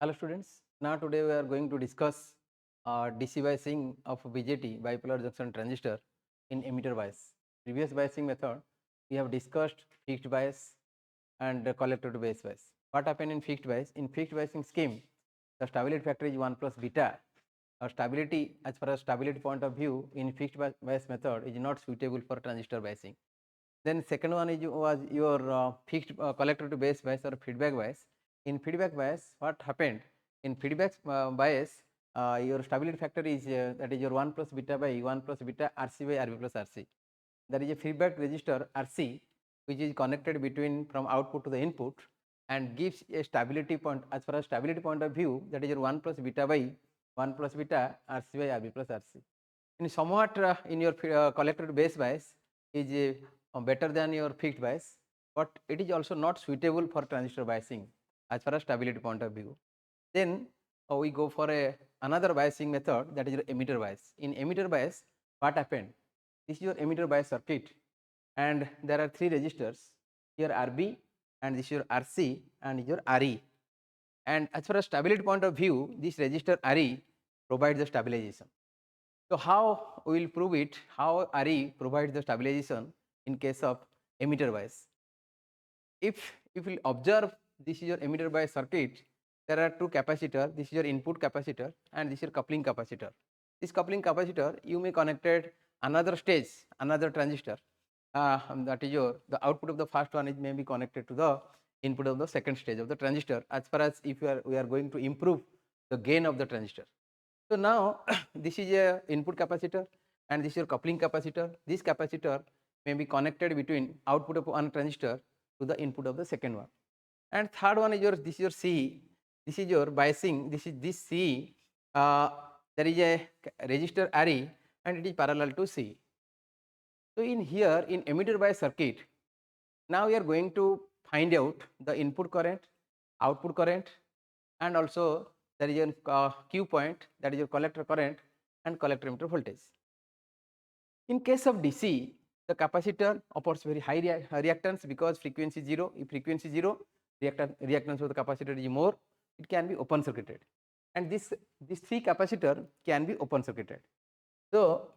Hello students, now today we are going to discuss DC biasing of BJT bipolar junction transistor in emitter bias. Previous biasing method we have discussed fixed bias and collector to base bias. What happened in fixed bias? In fixed biasing scheme, the stability factor is 1 plus beta. Stability, as far as stability point of view, in fixed bias method is not suitable for transistor biasing. Then second one was your fixed collector to base bias or feedback bias. In feedback bias, what happened? In feedback bias, your stability factor is that is your 1 plus beta by 1 plus beta RC by RB plus RC. There is a feedback resistor RC which is connected between from output to the input and gives a stability point. As far as stability point of view, that is your 1 plus beta by 1 plus beta RC by RB plus RC. In somewhat in your collector to base bias is better than your fixed bias, but it is also not suitable for transistor biasing as far as stability point of view. Then we go for another biasing method, that is your emitter bias. In emitter bias, what happened? This is your emitter bias circuit and there are three resistors, here RB and this is your RC and your RE. And as far as stability point of view, this resistor RE provides the stabilization. So how we will prove it? How RE provides the stabilization in case of emitter bias? If we observe, this is your emitter bias circuit, there are two capacitors. This is your input capacitor and this is your coupling capacitor. This coupling capacitor you may connected another stage, another transistor. That is your the output of the first one is may be connected to the input of the second stage of the transistor. As far as if we are going to improve the gain of the transistor. So now this is a input capacitor and this is your coupling capacitor. This capacitor may be connected between output of one transistor to the input of the second one. And third one is your this is your C. This is your biasing. This is this C. There is a resistor RE and it is parallel to C. So in here in emitter bias circuit, now we are going to find out the input current, output current, and also there is a Q point, that is your collector current and collector emitter voltage. In case of DC, the capacitor offers very high reactance because frequency 0. If frequency 0, reactance of the capacitor is more, it can be open circuited. And this three capacitor can be open circuited. So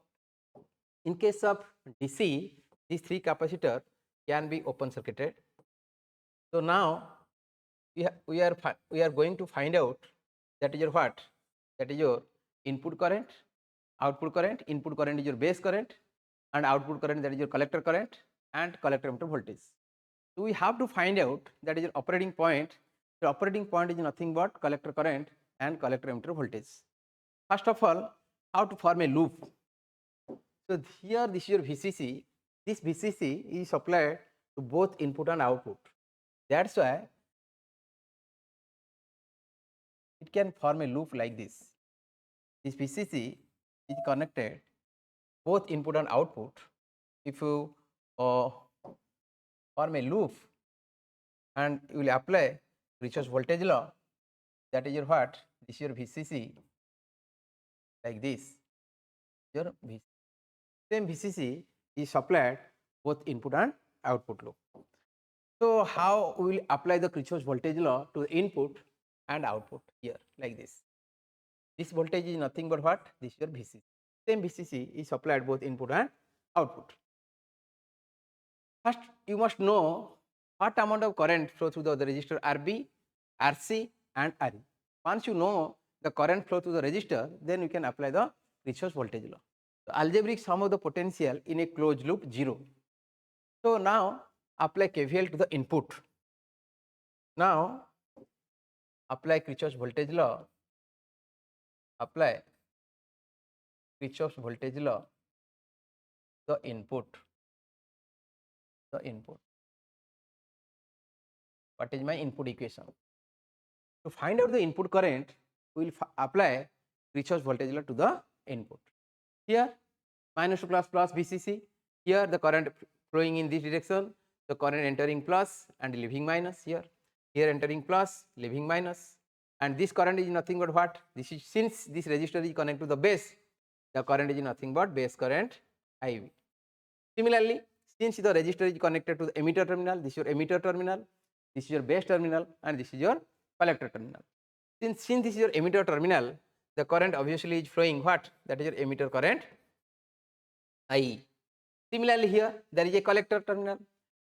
in case of DC, these three capacitor can be open circuited. So now we are going to find out that is your what? That is your input current, output current. Input current is your base current and output current, that is your collector current and collector emitter voltage. So we have to find out that is your operating point. The operating point is nothing but collector current and collector emitter voltage. First of all, how to form a loop? So here this is your VCC. This VCC is supplied to both input and output. That's why it can form a loop like this. This VCC is connected both input and output. If you form a loop and you will apply Kirchhoff's voltage law, that is your what? This is your VCC like this. Your VCC. Same VCC is supplied both input and output loop. So how we will apply the Kirchhoff's voltage law to the input and output here like this. This voltage is nothing but what? This is your VCC. Same VCC is supplied both input and output. First, you must know what amount of current flow through the resistor RB, RC and RE. Once you know the current flow through the resistor, then you can apply the Kirchhoff's voltage law. The algebraic sum of the potential in a closed loop 0. So now apply KVL to the input. Now apply Kirchhoff's voltage law. Apply Kirchhoff's voltage law the input. The input. What is my input equation? To find out the input current, we will apply Kirchhoff's voltage law to the input. Here minus to plus VCC. Here the current flowing in this direction, the current entering plus and leaving minus here. Here entering plus, leaving minus. And this current is nothing but what? This is since this resistor is connected to the base, the current is nothing but base current IV. Similarly, since the resistor is connected to the emitter terminal, this is your emitter terminal, this is your base terminal and this is your collector terminal. Since this is your emitter terminal, the current obviously is flowing what? That is your emitter current I. Similarly here there is a collector terminal.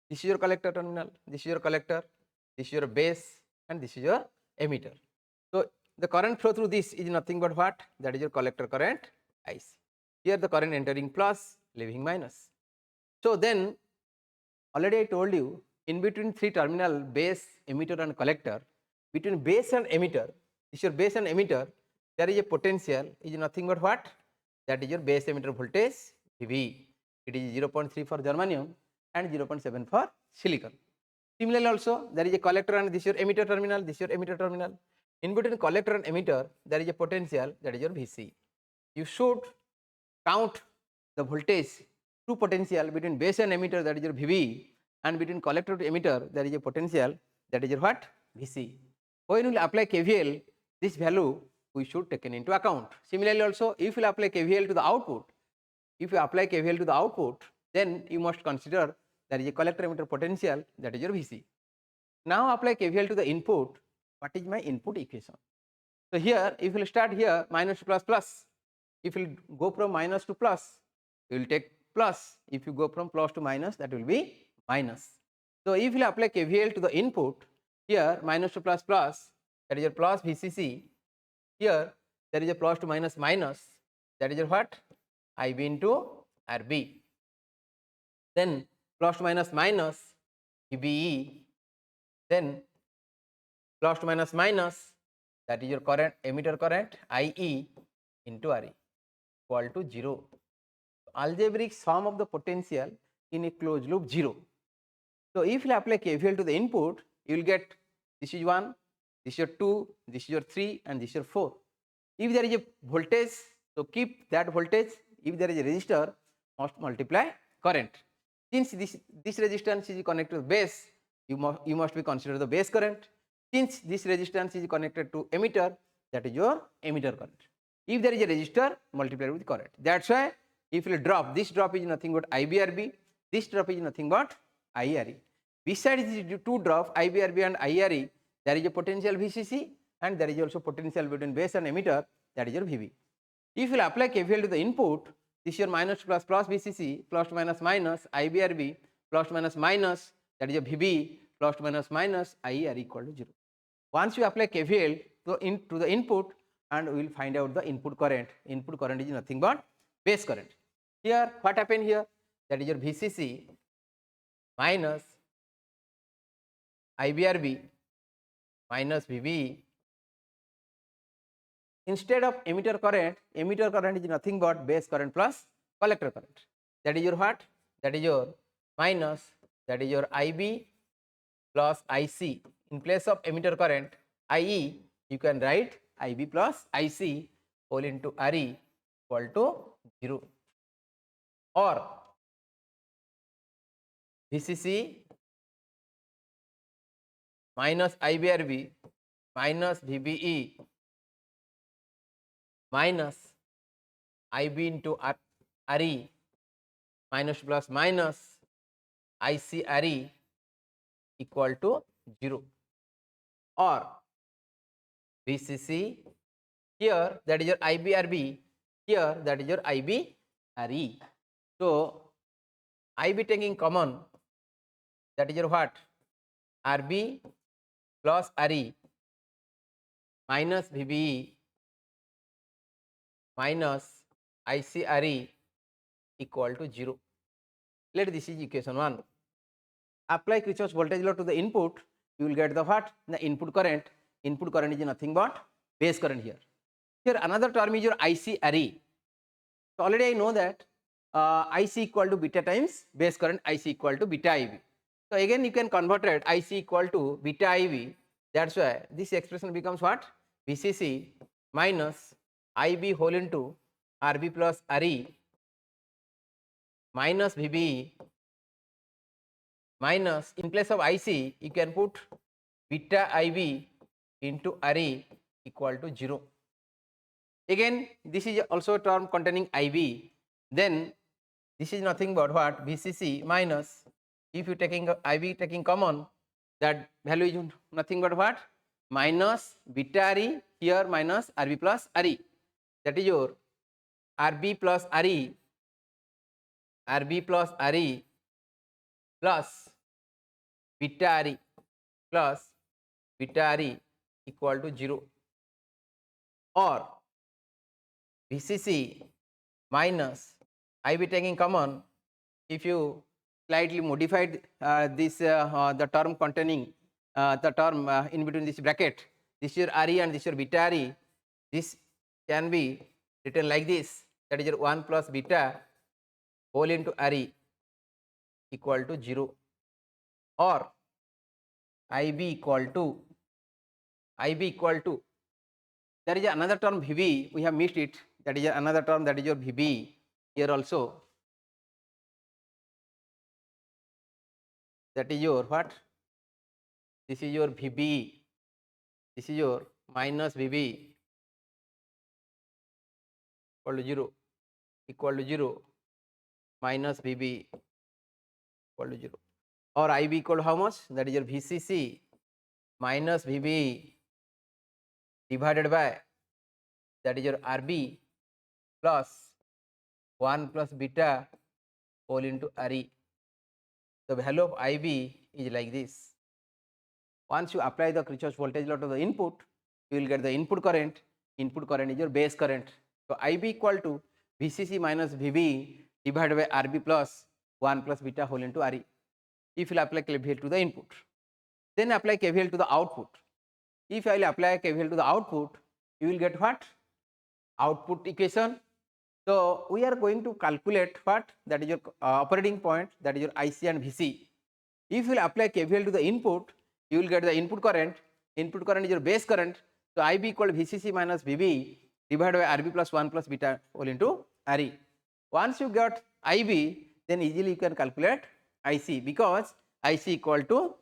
This is your collector terminal, this is your collector, this is your base, and this is your emitter. So the current flow through this is nothing but what? That is your collector current IC. Here the current entering plus, leaving minus. So then already I told you, in between three terminal, base, emitter and collector, between base and emitter, this is your base and emitter, there is a potential is nothing but what? That is your base emitter voltage VB. It is 0.3 for germanium and 0.7 for silicon. Similarly also there is a collector and this is your emitter terminal, this is your emitter terminal. In between collector and emitter there is a potential, that is your VC. You should count the voltage true potential between base and emitter, that is your VB, and between collector to emitter there is a potential, that is your what? VC. When we will apply KVL, this value we should taken into account. Similarly also, if you apply KVL to the output, then you must consider there is a collector emitter potential, that is your VC. Now apply KVL to the input. What is my input equation? So here if you will start here minus to plus plus, if you go from minus to plus, you will take plus. If you go from plus to minus, that will be minus. So if you apply KVL to the input, here minus to plus plus, that is your plus VCC. Here there is a plus to minus minus, that is your what? IB into RB. Then plus to minus minus VBE. Then plus to minus minus, that is your current, emitter current IE into RE equal to 0. Algebraic sum of the potential in a closed loop 0. So if you apply KVL to the input, you will get this is 1, this is your 2, this is your 3, and this is your 4. If there is a voltage, so keep that voltage. If there is a resistor, must multiply current. Since this resistance is connected to base, you must be considered the base current. Since this resistance is connected to emitter, that is your emitter current. If there is a resistor, multiply with current. That's why if you drop, this drop is nothing but IBRB, this drop is nothing but IRE. Besides these two drops, IBRB and IRE, there is a potential VCC and there is also potential between base and emitter, that is your VB. If you apply KVL to the input, this is your minus plus plus VCC, plus to minus minus IBRB, plus to minus minus, that is your VB, plus to minus minus IR equal to 0. Once you apply KVL to the input, and we will find out the input current. Input current is nothing but base current. Here what happened here? That is your VCC minus IBRB minus VB. Instead of emitter current is nothing but base current plus collector current. That is your what? That is your minus, that is your IB plus IC. In place of emitter current IE, you can write IB plus IC whole into RE equal to 0. Or VCC minus IBRB minus VBE minus IB into RE minus plus minus IC RE equal to 0. Or VCC, here that is your IBRB, here that is your IBRE. So IB taking common, that is your what? RB plus RE minus VBE minus ICRE equal to 0. Let this is equation 1. Apply Kirchhoff's voltage law to the input, you will get the what? The input current. Input current is nothing but base current here. Here another term is your ICRE. So already I know that IC equal to beta times base current, IC equal to beta IB. So again you can convert it, IC equal to beta IB. That's why this expression becomes what? VCC minus IB whole into RB plus RE minus VBE minus, in place of IC you can put beta IB into RE equal to 0. Again this is also a term containing IB. Then this is nothing but what? VCC minus, if you taking IB taking common, that value is nothing but what? minus beta Re, here minus Rb plus Re. That is your Rb plus Re, Rb plus Re plus beta Re plus beta Re equal to 0, or VCC minus Ib taking common. If you slightly modified the term containing the term in between this bracket, this is your Re and this is your beta Re, this can be written like this, that is your 1 plus beta whole into Re equal to 0, or Ib equal to there is another term Vb, we have missed it, that is another term, that is your Vb here also, that is your what, this is your Vb, this is your minus Vb equal to 0 minus Vb equal to 0, or Ib equal to how much, that is your VCC minus Vb divided by that is your Rb plus 1 plus beta whole into Re. The value of Ib is like this. Once you apply the Kirchhoff's voltage law to the input, you will get the input current. Input current is your base current. So Ib equal to VCC minus Vb divided by Rb plus 1 plus beta whole into Re. If you will apply KVL to the input, then apply KVL to the output. If I will apply KVL to the output, you will get what? Output equation. So we are going to calculate what? That is your operating point, that is your IC and VC. If you will apply KVL to the input, you will get the input current. Input current is your base current. So Ib equal to VCC minus Vb divided by Rb plus 1 plus beta whole into Re. Once you get Ib, then easily you can calculate IC, because IC equal to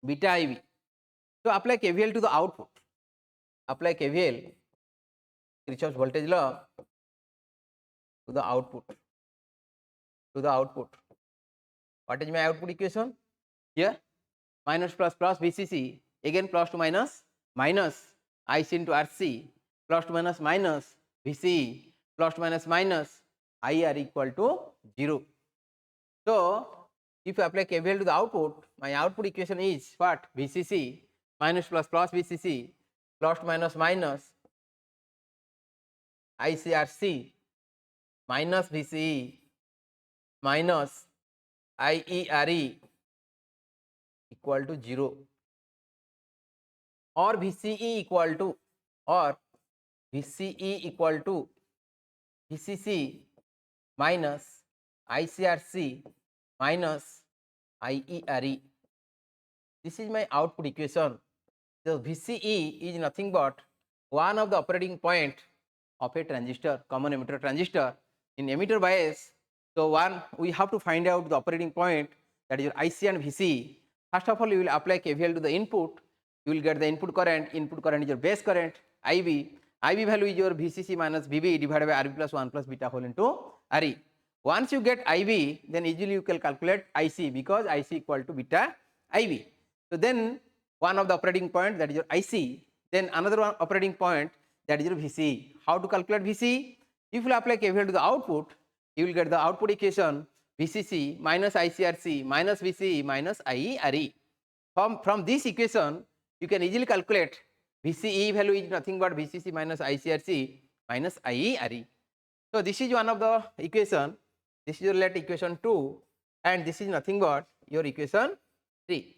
beta Ib. So apply KVL to the output. Apply KVL, Kirchhoff's voltage law, to the output. What is my output equation? Here minus plus plus VCC, again plus to minus IC into RC, plus to minus VCE, plus to minus IR equal to 0. So if you apply KVL to the output, my output equation is what? VCC minus plus plus VCC plus to minus ICRC minus VCE minus IERE equal to 0, or VCE equal to VCC minus ICRC minus IERE. This is my output equation. So VCE is nothing but one of the operating point of a transistor, common emitter transistor. In emitter bias, so one we have to find out the operating point, that is your IC and VC. First of all, you will apply KVL to the input. You will get the input current. Input current is your base current, IB. IB value is your VCC minus VB divided by RB plus 1 plus beta whole into RE. Once you get IB, then easily you can calculate IC, because IC equal to beta IB. So then one of the operating point, that is your IC, then another one operating point, that is your VC. How to calculate VC? If you apply KVL to the output, you will get the output equation VCC minus ICRC minus VCE minus IERE. From this equation, you can easily calculate VCE value is nothing but VCC minus ICRC minus IERE. So this is one of the equation. This is your let equation 2, and this is nothing but your equation 3.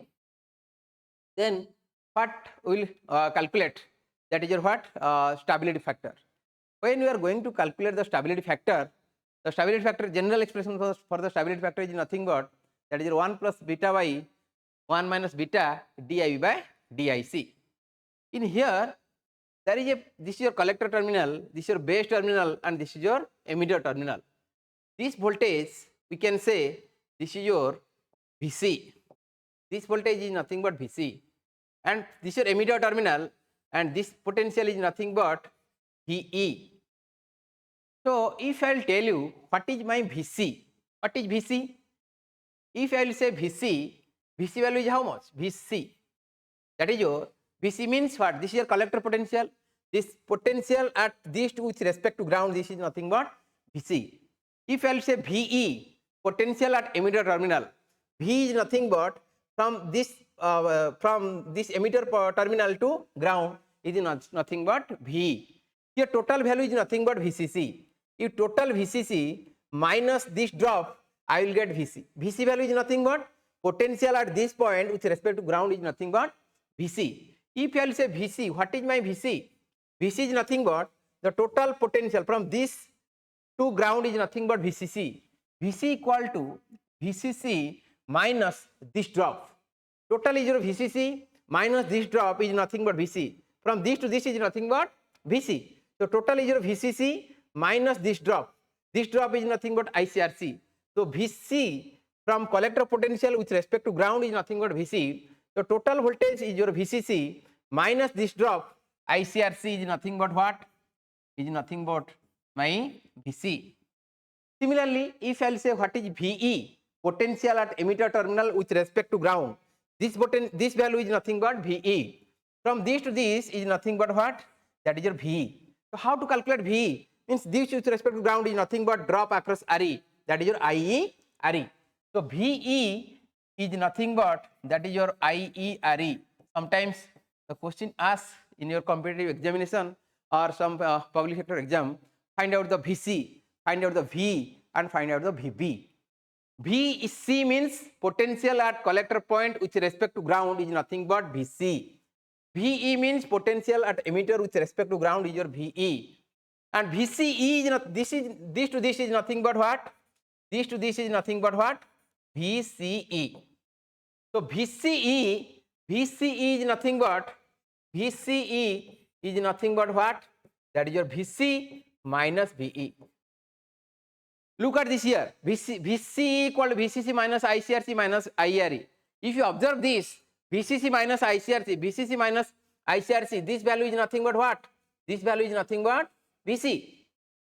Then what we will calculate, that is your what? Stability factor. When we are going to calculate the stability factor, general expression for the stability factor is nothing but, that is your 1 plus beta by 1 minus beta dIV by dic. In here, there is this is your collector terminal, this is your base terminal, and this is your emitter terminal. This voltage, we can say this is your Vc. This voltage is nothing but Vc, and this is your emitter terminal, and this potential is nothing but Ve. So if I will tell you what is my Vc, what is Vc? If I will say Vc value is how much? Vc, that is your Vc means what? This is your collector potential. This potential at this with respect to ground, this is nothing but Vc. If I will say Ve, potential at emitter terminal, V is nothing but from this emitter terminal to ground is nothing but V. Here total value is nothing but Vcc. If total Vcc minus this drop, I will get Vc. Vc value is nothing but potential at this point with respect to ground is nothing but Vc. If I will say Vc, what is my Vc? Vc is nothing but the total potential from this to ground is nothing but Vcc. Vc equal to Vcc minus this drop. Total is your Vcc minus this drop is nothing but Vc. From this to this is nothing but Vc. So total is your Vcc minus this drop. This drop is nothing but ICRC. So Vc from collector potential with respect to ground is nothing but Vc. So total voltage is your Vcc minus this drop. ICRC is nothing but what? Is nothing but my Vc. Similarly, if I will say what is Ve, potential at emitter terminal with respect to ground, this value is nothing but Ve. From this to this is nothing but what? That is your Ve. So how to calculate Ve? Means this with respect to ground is nothing but drop across Re. That is your IE Re. So Ve is nothing but that is your IE Re. Sometimes the question asks in your competitive examination or some public sector exam, find out the Vc, find out the V and find out the Vb. Vc means potential at collector point with respect to ground is nothing but Vc. Ve means potential at emitter with respect to ground is your Ve. And Vce is not, this to this is nothing but what? This to this is nothing but what? Vce. So Vce is nothing but what? That is your Vc minus Ve. Look at this here. Vc equal to Vcc minus ICRC minus IRE. If you observe this, Vcc minus ICRC, this value is nothing but what? This value is nothing but Vc.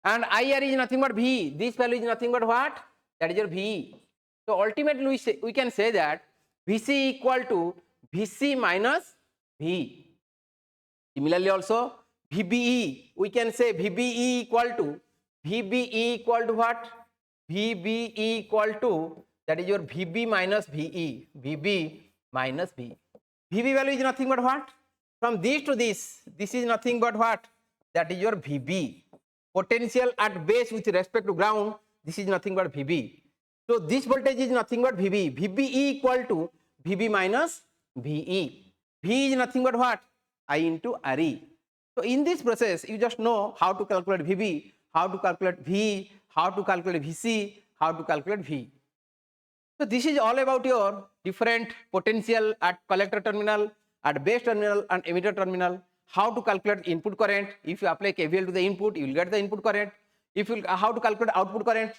And IR is nothing but V. This value is nothing but what? That is your V. So ultimately we can say that Vc equal to Vc minus V. Similarly also Vbe, we can say Vbe equal to what? Vbe equal to that is your Vb minus Ve. Vb minus V. Vb value is nothing but what? From this to this is nothing but what? That is your Vb. Potential at base with respect to ground, this is nothing but Vb. So this voltage is nothing but Vb. Vbe equal to Vb minus Ve. V is nothing but what? I into Re. So in this process, you just know how to calculate Vb, how to calculate V, how to calculate Vc, how to calculate V. So this is all about your different potential at collector terminal, at base terminal and emitter terminal. How to calculate input current. If you apply KVL to the input, you will get the input current. If you how to calculate output current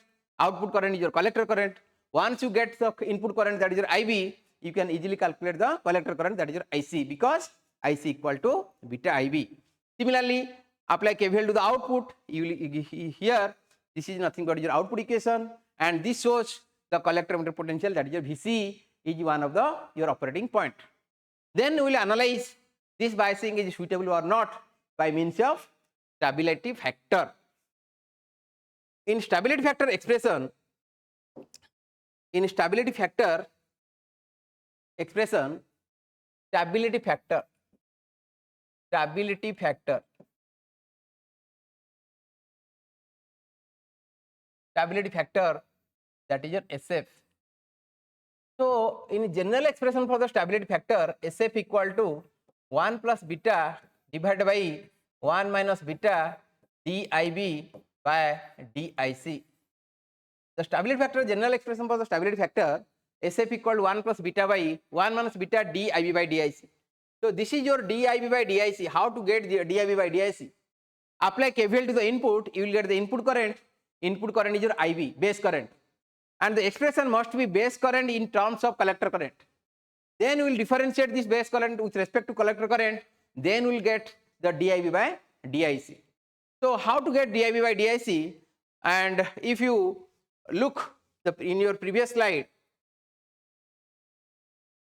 is your collector current. Once you get the input current, that is your IB, you can easily calculate the collector current, that is your IC, because IC equal to beta IB. Similarly, apply KVL to the output. You will here this is nothing but your output equation, and this shows the collector emitter potential, that is your Vc is one of the your operating point. Then we will analyze this biasing is suitable or not by means of stability factor. In stability factor expression, stability factor that is your SF. So in general expression for the stability factor, SF equal to 1 plus beta divided by 1 minus beta DIB by DIC. The stability factor general expression for the stability factor, SF equal to 1 plus beta by 1 minus beta DIB by DIC. So this is your DIB by DIC. How to get the DIB by DIC? Apply KVL to the input, you will get the input current. Input current is your IB, base current. And the expression must be base current in terms of collector current. Then we will differentiate this base current with respect to collector current. Then we will get the DIB by DIC. So how to get DIB by DIC? And if you look in your previous slide,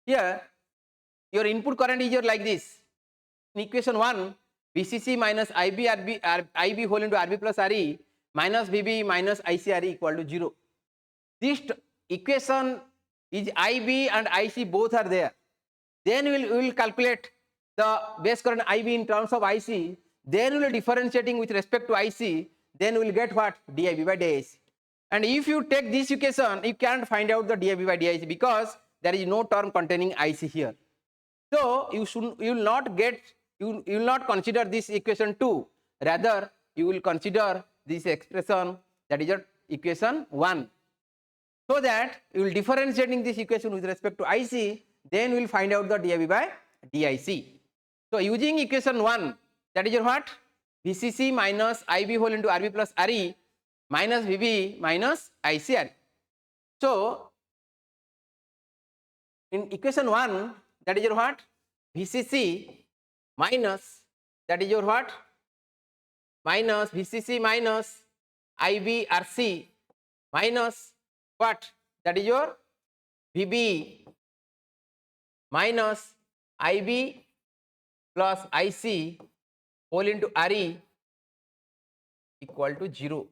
here your input current is your like this. in equation 1, VCC minus IB whole into RB plus RE minus VB minus ICRE equal to 0. This equation is IB and IC both are there. Then we will calculate the base current IB in terms of IC. Then we will differentiating with respect to IC. Then we will get what? DIB by DIC. And if you take this equation, you can't find out the DIB by DIC because there is no term containing IC here. So you will not consider this equation 2. Rather, you will consider this expression, that is your equation 1. So that you will differentiating this equation with respect to IC, then we will find out the DIB by DIC. So using equation 1, that is your what? VCC minus IB whole into RB plus RE minus VB minus ICRE. So in equation 1, that is your what? VCC minus, that is your what? Minus VCC minus IBRC minus what? That is your VB minus IB plus IC whole into RE equal to 0.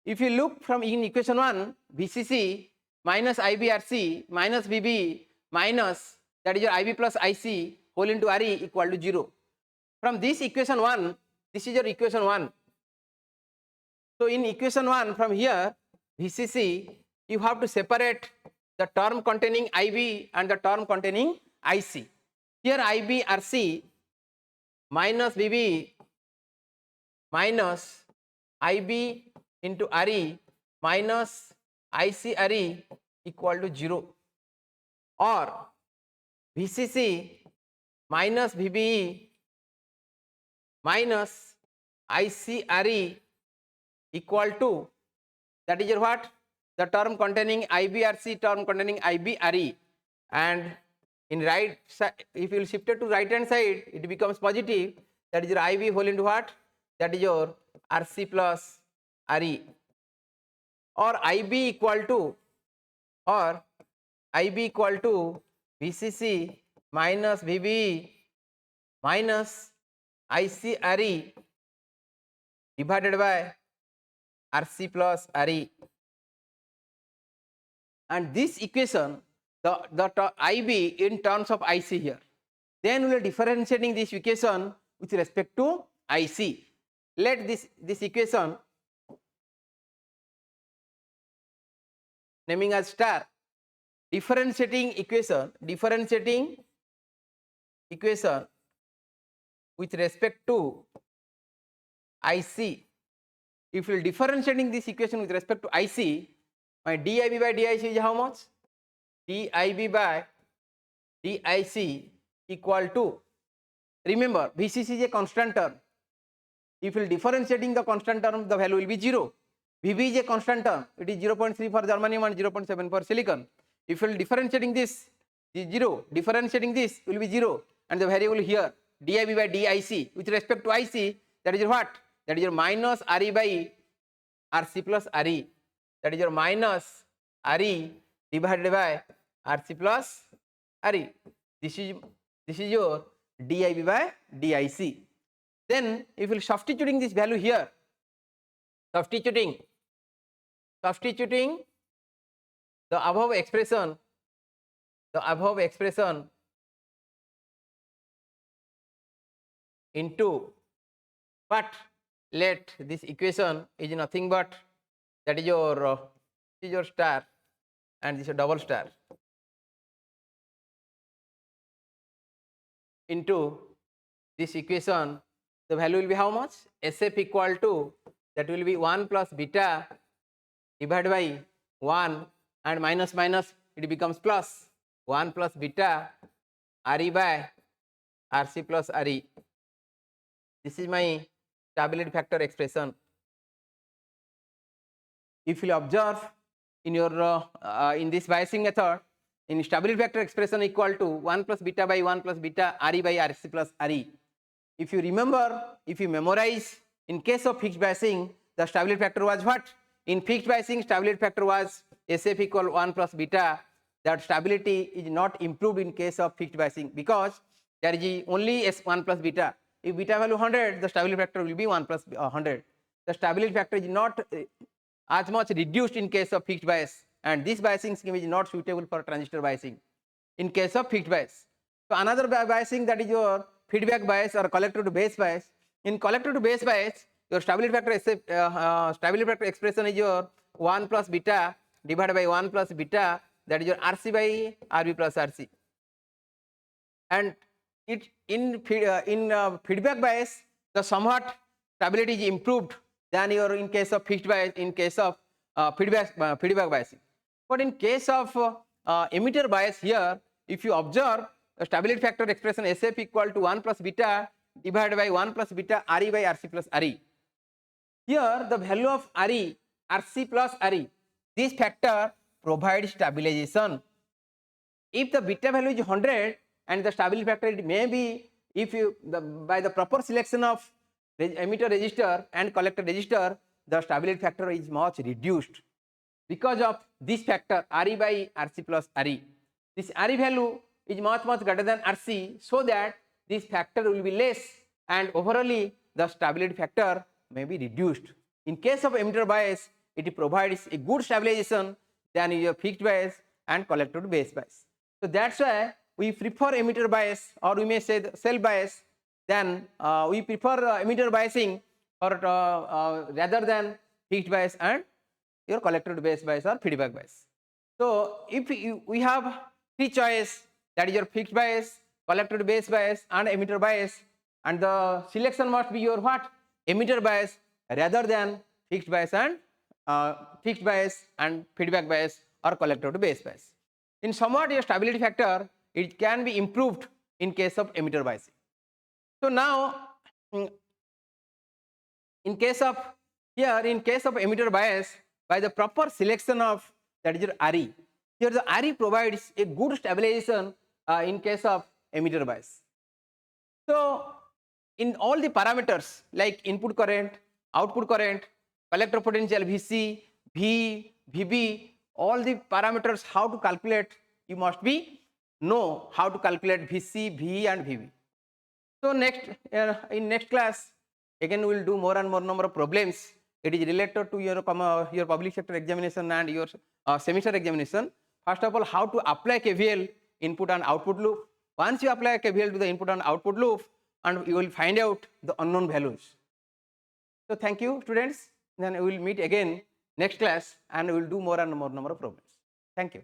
If you look from in equation 1, VCC minus IBRC minus VB minus, that is your IB plus IC whole into RE equal to 0. From this equation 1, this is your equation 1. So in equation 1, from here, VCC, you have to separate the term containing IB and the term containing IC. Here IBRC minus VB minus IB into RE minus ICRE equal to 0, or VCC minus VBE minus ICRE equal to, that is your what? The term containing IBRC, term containing IBRE, and in right side, if you will shift it to right hand side, it becomes positive, that is your IB whole into what? That is your RC plus RE, or IB equal to, VCC minus VBE minus ICRE divided by RC plus RE. And this equation, the IB in terms of IC here. Then we are differentiating this equation with respect to IC. Let this equation naming as star, differentiating equation with respect to IC. If you are differentiating this equation with respect to IC, my DIB by DIC is how much? DIB by DIC equal to, remember VCC is a constant term. If you are differentiating the constant term, the value will be 0. VB is a constant term, it is 0.3 for germanium and 0.7 for silicon. If you are differentiating this, is 0, differentiating this will be 0, and the variable here DIB by DIC with respect to IC, that is your what? That is your minus RE by RC plus RE, that is your minus RE divided by RC plus RE. This is your DIB by DIC. Then if you are substituting this value here, substituting the above expression into what? Let this equation is nothing but, that is your star and this is a double star into this equation, the value will be how much? SF equal to, that will be 1 plus beta divided by 1 and minus it becomes plus 1 plus beta RE by RC plus RE. This is my stability factor expression. If you observe in your in this biasing method, in stability factor expression equal to 1 plus beta by 1 plus beta RE by RC plus RE. If you remember, if you memorize, in case of fixed biasing, the stability factor was what? In fixed biasing, stability factor was SF equal 1 plus beta. That stability is not improved in case of fixed biasing because there is only S1 plus beta. If beta value 100, the stability factor will be 1 plus 100. The stability factor is not as much reduced in case of fixed bias, and this biasing scheme is not suitable for transistor biasing in case of fixed bias. So another biasing, that is your feedback bias or collector to base bias. In collector to base bias, your stability factor expression is your 1 plus beta divided by 1 plus beta, that is your RC by RB plus RC. And it in feedback bias, the somewhat stability is improved than your in case of fixed bias, in case of feedback biasing. But in case of emitter bias, here if you observe the stability factor expression SF equal to 1 plus beta divided by 1 plus beta RE by RC plus RE. Here the value of RE, RC plus RE, this factor provides stabilization. If the beta value is 100 and the stability factor, it may be, if you by the proper selection of emitter resistor and collector resistor, the stability factor is much reduced because of this factor RE by RC plus RE. This RE value is much greater than RC, so that this factor will be less and overall the stability factor may be reduced. In case of emitter bias, it provides a good stabilization than your fixed bias and collector to base bias. So that's why we prefer emitter bias, or we may say the cell bias, then we prefer emitter biasing or rather than fixed bias and your collector to base bias or feedback bias. So if we have three choice, that is your fixed bias, collector to base bias and emitter bias, and the selection must be your what? Emitter bias rather than fixed bias and feedback bias or collector to base bias. In somewhat your stability factor, it can be improved in case of emitter biasing. So now in case of emitter bias, by the proper selection of, that is your RE, here the RE provides a good stabilization in case of emitter bias. So in all the parameters like input current, output current, collector potential Vc, V, Vb, all the parameters how to calculate, you must know how to calculate Vc, V and Vb. So in next class again we will do more and more number of problems. It is related to your public sector examination and your semester examination. First of all, how to apply KVL input and output loop. Once you apply KVL to the input and output loop, and you will find out the unknown values. So thank you students, then we will meet again next class and we will do more and more number of problems. Thank you.